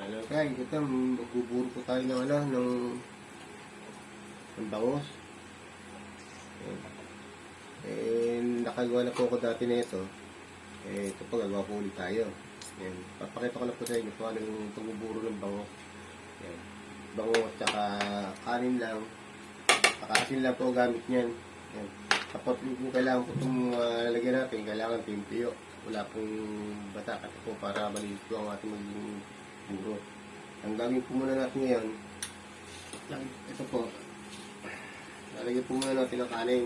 Hello guys, ito magbuburo po tayo ng ng bangos. Nakagawa na po ako dati na ito. Ito po gagawa po ulit tayo. Yan. Papakita ko na po sa inyo kung ano yung pagbuburo ng bangos. Yan. Bangos tsaka kanin lang. Tsaka asin lang po gamit niyan. Yan. Kapag kung kailangan po itong lalagyan natin, kailangan po yung tuyo. Wala pong bata kasi po para maliit po ang ating maging buro. Ang gagawin po muna natin ngayon, ito po, lalagyan po muna natin ng kanin.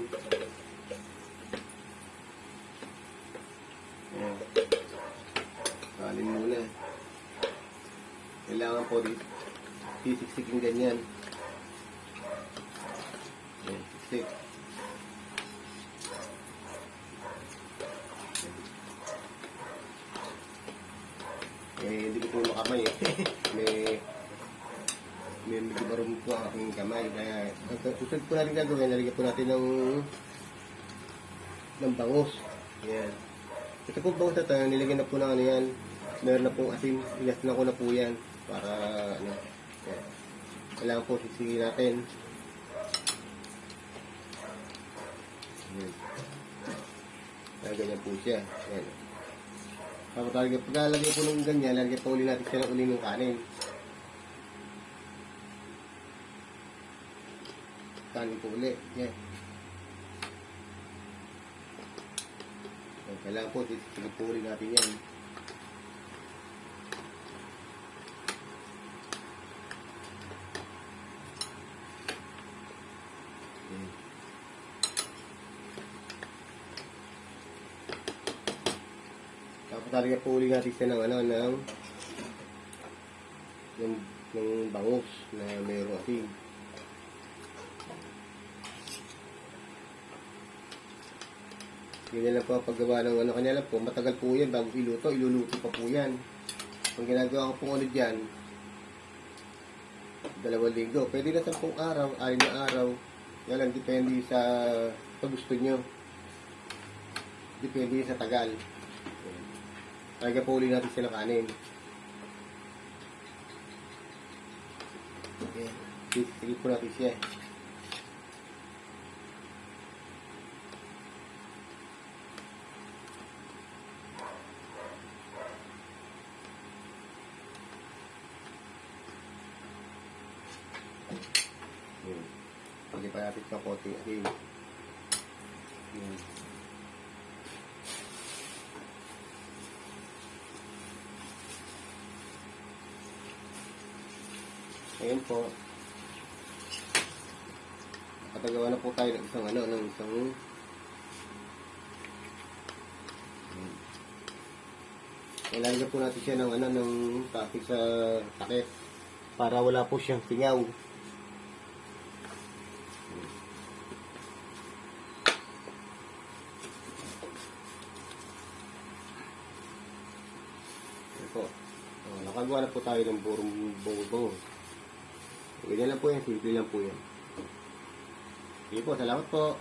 Ayan. Kanin muna. Kailangan po sisiksikin ganyan. Ayan, siksik. Hindi ko po makamay may medyo marumi po ang aking kamay. Kaya susunod po natin gagawin, nalagyan po natin ng bangus. Yan. Ito po bangus na ito, nilagyan na po ng yan. Meron na pong asin, ilas na ko na po yan. Para yan. Kailangan po sisigin natin. Yan. Kaya ganyan po siya. Yan. Tapos pagkalagay po ng ganyan, lalagyan po ulit natin siya ng uli ng kanin. Kanin po ulit. Yan. Kailangan po, titigil po ulit natin yan. Tapos talaga po ulit natin siya ng bangus na mayroong asin. Ganyan lang po paggawa ng kanya lang po. Matagal po yan bago iluto. Iluluto pa po yan. Ang ginagawa ko po ulit dyan, 2 linggo. Pwede na 10 araw, 6 na araw. Yan lang, depende sa paggusto nyo. Depende sa tagal. Talaga po ulit natin sila kanin. Okay. Sige po natin siya. Pagli pa natin ng konting asin. Ayan po. Nakatagawa na po tayo ng isang ilalagay po natin siya ng topic sa takip para wala po siyang singaw. Ayan po. Nakagawa na po tayo ng burong bongo. Ganyan lang po yan, simple lang po yan. Sige po, salamat po.